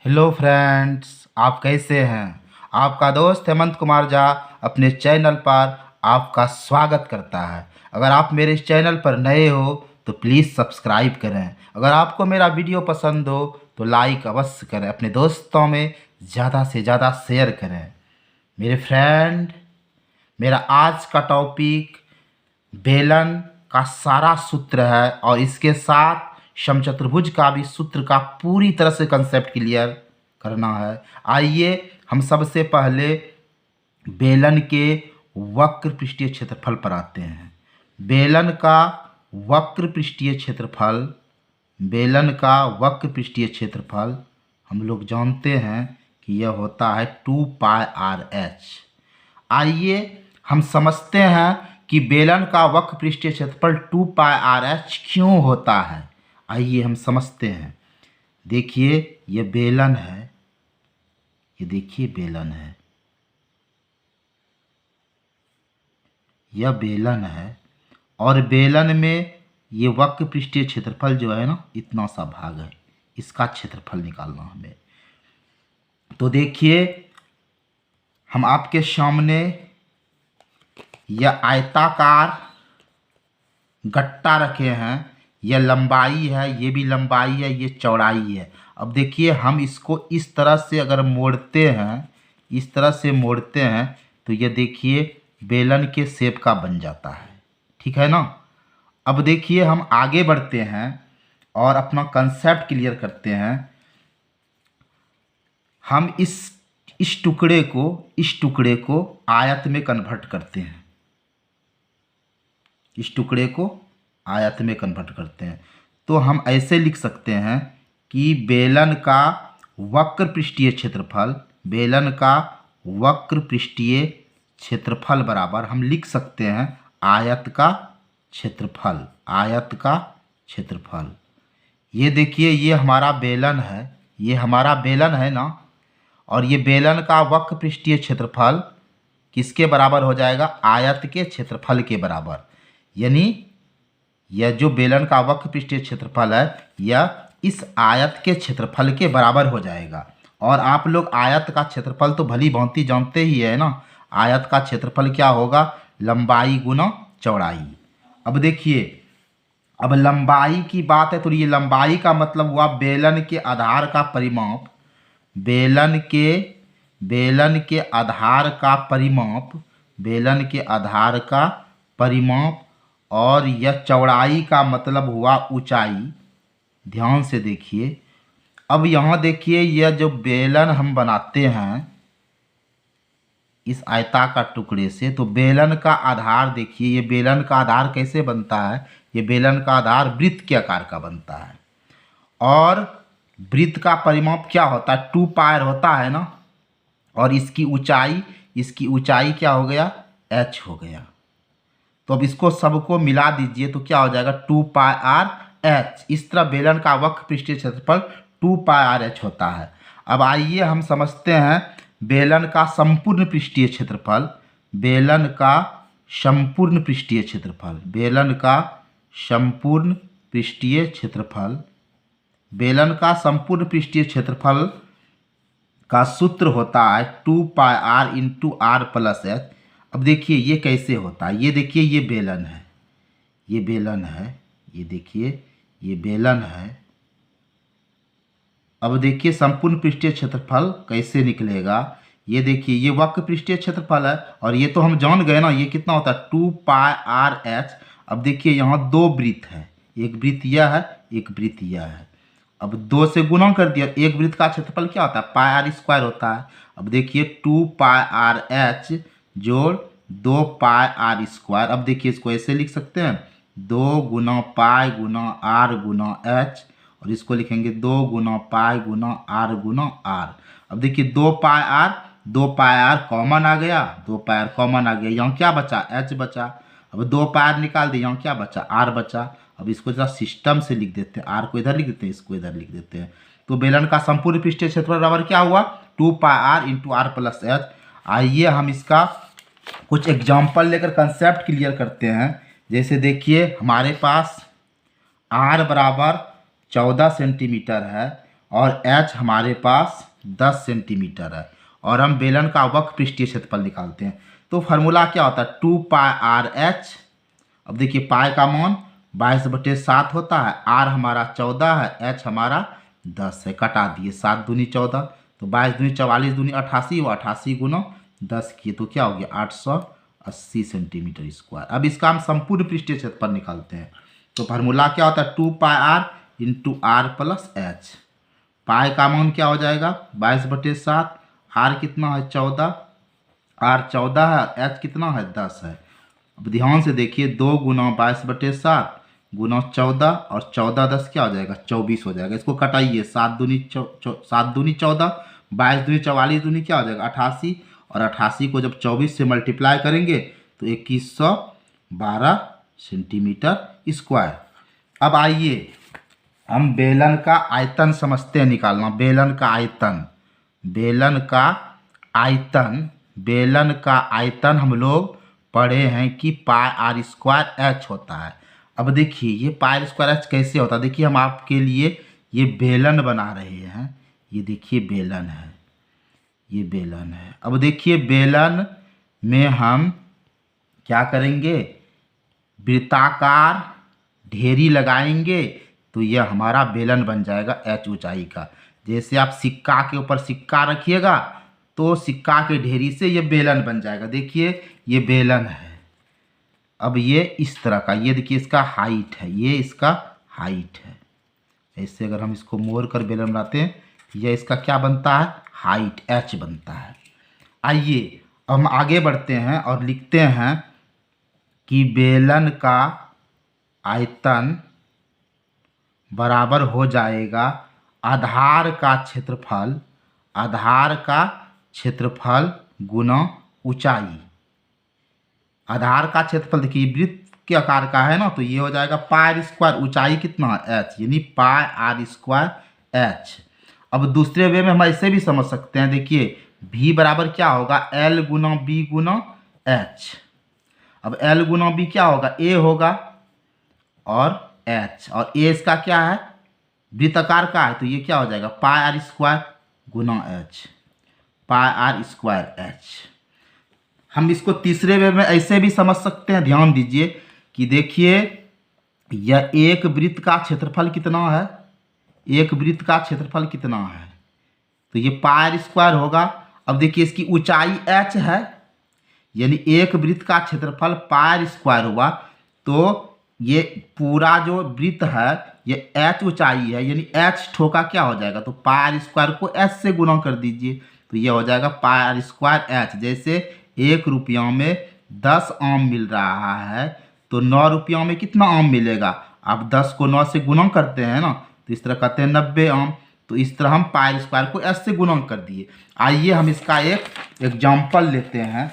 Hello friends, आप कैसे हैं। आपका दोस्त हेमंत कुमार झा अपने चैनल पर आपका स्वागत करता है। अगर आप मेरे इस चैनल पर नए हो तो प्लीज़ सब्सक्राइब करें। अगर आपको मेरा वीडियो पसंद हो तो लाइक अवश्य करें, अपने दोस्तों में ज़्यादा से ज़्यादा शेयर करें। मेरे फ्रेंड, मेरा आज का टॉपिक बेलन का सारा सूत्र है और इसके साथ समचतुर्भुज का भी सूत्र का पूरी तरह से कंसेप्ट क्लियर करना है। आइए हम सबसे पहले बेलन के वक्र पृष्ठीय क्षेत्रफल पर आते हैं। बेलन का वक्र पृष्ठीय क्षेत्रफल, बेलन का वक्र पृष्ठीय क्षेत्रफल हम लोग जानते हैं कि यह होता है 2πr/h। आइए हम समझते हैं कि बेलन का वक्र पृष्ठीय क्षेत्रफल 2πr/h क्यों होता है। आइए हम समझते हैं। देखिए ये बेलन है, ये देखिए बेलन है, यह बेलन है और बेलन में ये वक्र पृष्ठीय क्षेत्रफल जो है ना, इतना सा भाग है, इसका क्षेत्रफल निकालना हमें। तो देखिए हम आपके सामने यह आयताकार गट्टा रखे हैं। यह लंबाई है, ये भी लंबाई है, ये चौड़ाई है। अब देखिए हम इसको इस तरह से अगर मोड़ते हैं, इस तरह से मोड़ते हैं तो ये देखिए बेलन के शेप का बन जाता है, ठीक है ना। अब देखिए हम आगे बढ़ते हैं और अपना कंसेप्ट क्लियर करते हैं। हम इस टुकड़े को आयत में कन्वर्ट करते हैं, इस टुकड़े को आयत में कन्वर्ट करते हैं। तो हम ऐसे लिख सकते हैं कि बेलन का वक्र पृष्ठीय क्षेत्रफल, बेलन का वक्र पृष्ठीय क्षेत्रफल बराबर हम लिख सकते हैं आयत का क्षेत्रफल, आयत का क्षेत्रफल। ये देखिए ये हमारा बेलन है, ये हमारा बेलन है ना, और ये बेलन का वक्र पृष्ठीय क्षेत्रफल किसके बराबर हो जाएगा, आयत के क्षेत्रफल के बराबर। यानी यह जो बेलन का वक्र पृष्ठीय क्षेत्रफल है यह इस आयत के क्षेत्रफल के बराबर हो जाएगा। और आप लोग आयत का क्षेत्रफल तो भली भांति जानते ही है ना, आयत का क्षेत्रफल क्या होगा, लंबाई गुना चौड़ाई। अब देखिए अब लंबाई की बात है तो ये लंबाई का मतलब हुआ बेलन के आधार का परिमाप, बेलन के आधार का परिमाप, बेलन के आधार का परिमाप। और यह चौड़ाई का मतलब हुआ ऊंचाई। ध्यान से देखिए। अब यहाँ देखिए यह जो बेलन हम बनाते हैं इस आयताकार टुकड़े से, तो बेलन का आधार देखिए, ये बेलन का आधार कैसे बनता है, ये बेलन का आधार वृत्त के आकार का बनता है। और वृत्त का परिमाप क्या होता है, 2πr होता है ना, और इसकी ऊंचाई क्या हो गया, h हो गया। तो अब इसको सबको मिला दीजिए तो क्या हो जाएगा, 2πr/h। इस तरह बेलन का वक्र पृष्ठीय क्षेत्रफल 2πr/h होता है। अब आइए हम समझते हैं बेलन का संपूर्ण पृष्ठीय क्षेत्रफल, बेलन का संपूर्ण पृष्ठीय क्षेत्रफल, बेलन का संपूर्ण पृष्ठीय क्षेत्रफल। बेलन का संपूर्ण पृष्ठीय क्षेत्रफल का सूत्र होता है 2πr/r+h। अब देखिए ये कैसे होता है, ये देखिए ये बेलन है, ये बेलन है, ये देखिए ये बेलन है। अब देखिए संपूर्ण पृष्ठीय क्षेत्रफल कैसे निकलेगा, ये देखिए ये वक्र पृष्ठीय क्षेत्रफल है और ये तो हम जान गए ना, ये कितना होता है 2πr/h। अब देखिए यहाँ दो वृत्त है, एक वृत्त यह है, एक वृत्त यह है। अब 2 से गुणा कर दिया, एक वृत्त का क्षेत्रफल क्या होता है, πr² होता है। अब देखिए 2πr/h जोड़ 2πr²। अब देखिए इसको ऐसे लिख सकते हैं 2 गुना पाई गुना r गुना h, और इसको लिखेंगे 2 गुना पाई गुना r गुना r। अब देखिए 2πr कॉमन आ गया, 2πr कॉमन आ गया, यहाँ क्या बचा, h बचा। अब 2πr निकाल दिए, यहाँ क्या बचा, r बचा। अब इसको जरा सिस्टम से लिख देते हैं, r को इधर लिख देते हैं, इसको इधर लिख देते हैं। तो बेलन का संपूर्ण पृष्ठीय क्षेत्रफल बराबर क्या हुआ, 2πr/r+h। आइए हम इसका कुछ एग्जाम्पल लेकर कंसेप्ट क्लियर करते हैं। जैसे देखिए हमारे पास r बराबर 14 सेंटीमीटर है और एच हमारे पास 10 सेंटीमीटर है और हम बेलन का वक्र पृष्ठीय क्षेत्रफल निकालते हैं। तो फार्मूला क्या होता है 2πr(h)। अब देखिए पाई का मान 22/7 होता है, आर हमारा 14 है, एच हमारा 10 है। कटा दिए 7 दूनी 14, तो 22 दूनी 44 दूनी 88, वो 88 गुना 10 किए तो क्या हो गया 880 सेंटीमीटर स्क्वायर। अब इसका हम संपूर्ण पृष्ठीय क्षेत्रफल निकालते हैं। तो फार्मूला क्या होता है 2πr × r+h। पाई का मान क्या हो जाएगा 22/7, आर कितना है 14, आर 14 है, एच कितना है 10 है। अब ध्यान से देखिए 2 गुना 22/7 गुना 14 और 14 10 क्या हो जाएगा 24 हो जाएगा। इसको कटाइए 7 दूनी 14, 22 दूनी 44 दूनी क्या हो जाएगा 88, और 88 को जब 24 से मल्टीप्लाई करेंगे तो 2112 सेंटीमीटर स्क्वायर। अब आइए हम बेलन का आयतन समझते हैं निकालना। बेलन का आयतन, बेलन का आयतन, बेलन का आयतन हम लोग पढ़े हैं कि πr² होता है। अब देखिए ये πr² कैसे होता है, देखिए हम आपके लिए ये बेलन बना रहे हैं। ये देखिए बेलन है, ये बेलन है। अब देखिए बेलन में हम क्या करेंगे, वृत्ताकार ढेरी लगाएंगे तो यह हमारा बेलन बन जाएगा h ऊंचाई का। जैसे आप सिक्का के ऊपर सिक्का रखिएगा तो सिक्का के ढेरी से ये बेलन बन जाएगा। देखिए ये बेलन है। अब ये इस तरह का, ये देखिए इसका हाइट है, ये इसका हाइट है। ऐसे अगर हम इसको मोड़ कर बेलन बनाते हैं, यह इसका क्या बनता है हाइट h बनता है। आइए हम आगे बढ़ते हैं और लिखते हैं कि बेलन का आयतन बराबर हो जाएगा आधार का क्षेत्रफल, आधार का क्षेत्रफल गुना ऊंचाई। आधार का क्षेत्रफल देखिए वृत्त के आकार का है ना, तो ये हो जाएगा πr², ऊंचाई कितना है h, यानी πr²h। अब दूसरे वे में हम ऐसे भी समझ सकते हैं, देखिए v बराबर क्या होगा l गुना b गुना h। अब l गुना b क्या होगा a होगा और h, और a इसका क्या है वृत्ताकार का है, तो ये क्या हो जाएगा πr² गुना h, πr²h। हम इसको तीसरे वे में ऐसे भी समझ सकते हैं। ध्यान दीजिए कि देखिए यह एक वृत्त का क्षेत्रफल कितना है, एक वृत्त का क्षेत्रफल कितना है, तो ये πr² होगा। अब देखिए इसकी ऊंचाई h है, यानी एक वृत्त का क्षेत्रफल πr² हुआ, तो ये पूरा जो वृत्त है ये h ऊंचाई है, यानी h ठोका क्या हो जाएगा, तो πr² को h से गुना कर दीजिए तो ये हो जाएगा πr²h। जैसे 1 रुपया में 10 आम मिल रहा है तो 9 रुपया में कितना आम मिलेगा, आप 10 को 9 से गुना करते हैं ना, तो इस तरह कहते हैं 90 आम। तो इस तरह हम πr² को h से गुना कर दिए। आइए हम इसका एक एग्जाम्पल लेते हैं।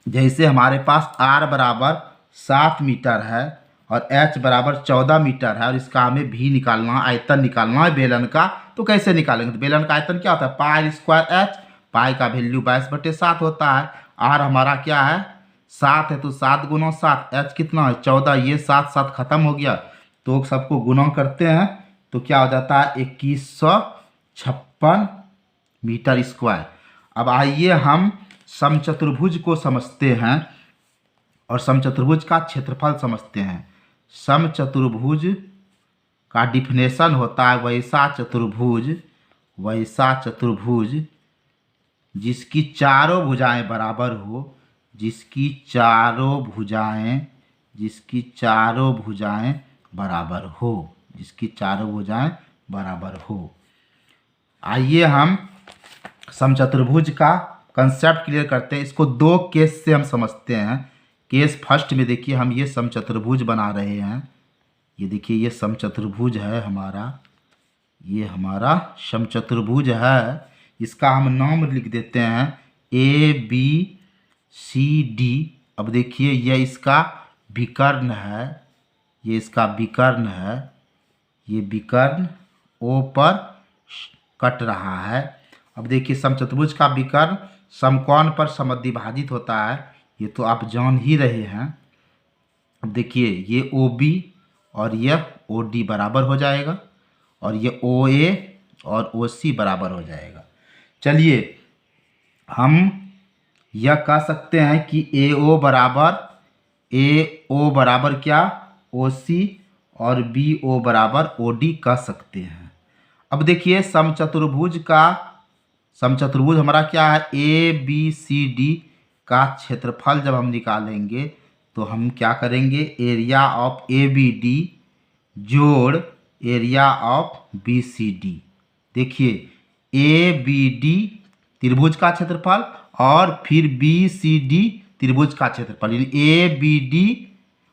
जैसे हमारे पास r बराबर 7 मीटर है और h बराबर 14 मीटर है और इसका हमें भी निकालना है, आयतन निकालना है बेलन का। तो कैसे निकालेंगे, तो बेलन का आयतन क्या होता है πr²h, पाई का वैल्यू 22/7 होता है, r हमारा क्या है 7 है तो 7 गुना 7, h कितना है 14, ये 7 7 खत्म हो गया तो सबको गुना करते हैं तो क्या हो जाता है 2156 मीटर स्क्वायर। अब आइए हम समचतुर्भुज को समझते हैं और समचतुर्भुज का क्षेत्रफल समझते हैं। समचतुर्भुज का डिफिनेशन होता है वैसा चतुर्भुज जिसकी चारों भुजाएं बराबर हो, जिसकी चारों भुजाएं बराबर हो, जिसकी चारों भुजाएं बराबर हो। आइए हम समचतुर्भुज का कंसेप्ट क्लियर करते हैं। इसको 2 केस से हम समझते हैं। केस फर्स्ट में देखिए हम ये समचतुर्भुज बना रहे हैं, ये देखिए ये समचतुर्भुज है हमारा, ये हमारा समचतुर्भुज है। इसका हम नाम लिख देते हैं ABCD। अब देखिए यह इसका विकर्ण है, ये इसका विकर्ण है, ये विकर्ण O पर कट रहा है। अब देखिए समचतुर्भुज का विकर्ण समकोण पर समद्विभाजित होता है, ये तो आप जान ही रहे हैं। अब देखिए ये OB और यह OD बराबर हो जाएगा और ये OA और OC बराबर हो जाएगा। चलिए हम यह कह सकते हैं कि AO बराबर क्या, OC, और BO बराबर OD कह सकते हैं। अब देखिए समचतुर्भुज हमारा क्या है, ABCD का क्षेत्रफल जब हम निकालेंगे तो हम क्या करेंगे, एरिया ऑफ ABD जोड़ एरिया ऑफ BCD। देखिए ABD त्रिभुज का क्षेत्रफल और फिर BCD त्रिभुज का क्षेत्रफल, यानी ABD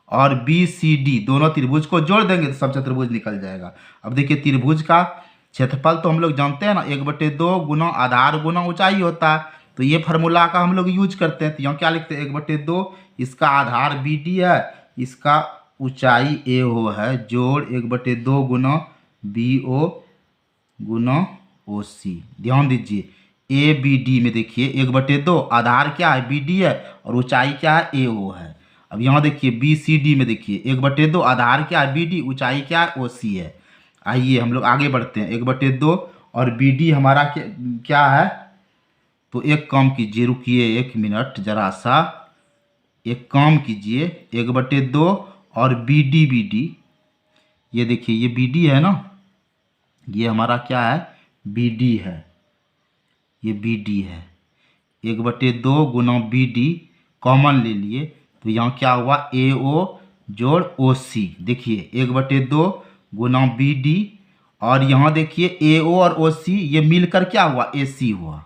और BCD दोनों त्रिभुज को जोड़ देंगे तो समचतुर्भुज निकल जाएगा। अब देखिए त्रिभुज का क्षेत्रफल तो हम लोग जानते हैं ना, 1/2 गुना आधार गुना ऊंचाई होता है, तो ये फार्मूला का हम लोग यूज करते हैं। तो यहाँ क्या लिखते हैं, 1/2, इसका आधार BD है, इसका ऊंचाई AO है, जोड़ 1/2 गुना BO गुना OC। ध्यान दीजिए ABD में देखिए 1/2 आधार क्या है BD है और ऊंचाई क्या है AO है। अब यहाँ देखिए BCD में देखिए 1/2 आधार क्या है BD, ऊंचाई क्या है OC है। आइए हम लोग आगे बढ़ते हैं, 1/2 और BD हमारा क्या है, तो एक काम कीजिए, रुकिए 1 मिनट जरा सा, एक काम कीजिए, 1/2 और BD, ये देखिए ये BD है ना, ये हमारा क्या है BD है, ये BD है। 1/2 गुना BD कॉमन ले लिए तो यहाँ क्या हुआ, AO जोड़ OC। देखिए 1/2 गुना BD और यहाँ देखिए AO और OC ये मिलकर क्या हुआ, AC हुआ।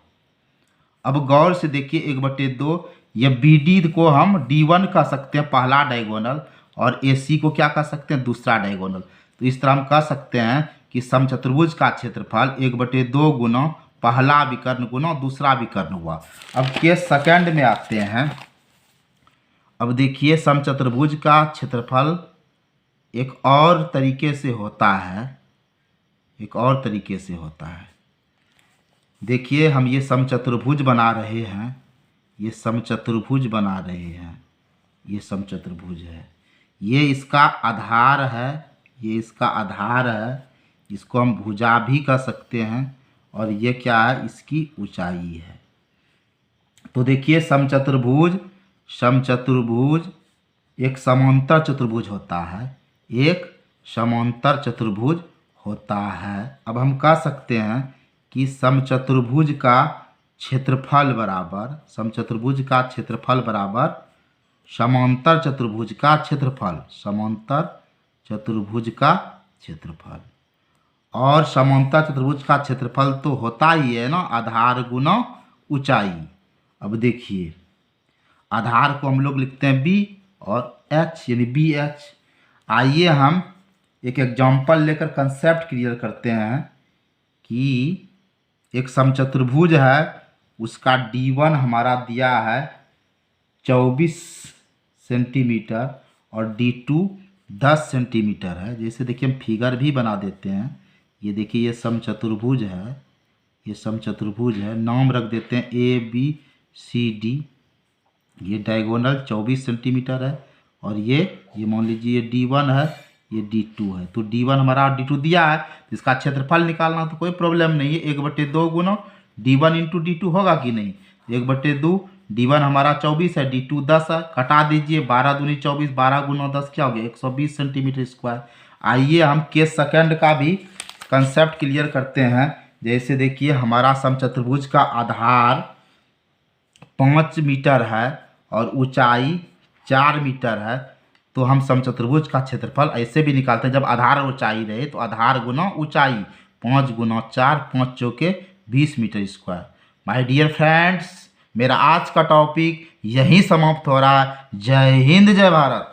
अब गौर से देखिए 1/2, ये BD को हम D1 कह सकते हैं, पहला डायगोनल, और AC को क्या कह सकते हैं, दूसरा डायगोनल। तो इस तरह हम कह सकते हैं कि समचतुर्भुज का क्षेत्रफल 1/2 गुना पहला विकर्ण गुना दूसरा विकर्ण हुआ। अब केस सेकंड में आते हैं। अब देखिए समचतुर्भुज का क्षेत्रफल एक और तरीके से होता है, एक और तरीके से होता है। देखिए हम ये समचतुर्भुज बना रहे हैं, ये समचतुर्भुज बना रहे हैं, ये समचतुर्भुज है, ये इसका आधार है, ये इसका आधार है, इसको हम भुजा भी कह सकते हैं, और ये क्या है, इसकी ऊंचाई है। तो देखिए समचतुर्भुज एक समांतर चतुर्भुज होता है, एक समांतर चतुर्भुज होता है। अब हम कह सकते हैं कि समचतुर्भुज का क्षेत्रफल बराबर, समचतुर्भुज का क्षेत्रफल बराबर समांतर चतुर्भुज का क्षेत्रफल, समांतर चतुर्भुज का क्षेत्रफल। और समांतर चतुर्भुज का क्षेत्रफल तो होता ही है ना, आधार गुना ऊंचाई। अब देखिए आधार को हम लोग लिखते हैं B और H यानी BH। आइए हम एक एग्जाम्पल लेकर कंसेप्ट क्लियर करते हैं कि एक समचतुर्भुज है, उसका D1 हमारा दिया है 24 सेंटीमीटर और D2 10 सेंटीमीटर है। जैसे देखिए हम फिगर भी बना देते हैं, ये देखिए ये समचतुर्भुज है, ये समचतुर्भुज है, नाम रख देते हैं ABCD। ये डायगोनल 24 सेंटीमीटर है और ये मान लीजिए ये D1 है, ये D2 है। तो D1 हमारा D2 दिया है, तो इसका क्षेत्रफल निकालना तो कोई प्रॉब्लम नहीं है, 1/2 गुना D1 इंटू D2 होगा कि नहीं, 1/2, D1 हमारा 24 है, D2 10 है, कटा दीजिए, 12 दूनी 24, 12 गुना 10 क्या हो गया, 120 सेंटीमीटर स्क्वायर। आइए हम केस सेकंड का भी कंसेप्ट क्लियर करते हैं। जैसे देखिए हमारा समचतुर्भुज का आधार 5 मीटर है और ऊंचाई 4 मीटर है, तो हम समचतुर्भुज का क्षेत्रफल ऐसे भी निकालते हैं, जब आधार और ऊंचाई रहे तो आधार गुना ऊंचाई, 5 गुना 4, 5 चौके 20 metre square. My dear friends, मेरा आज का टॉपिक यहीं समाप्त हो रहा है। जय हिंद, जय भारत।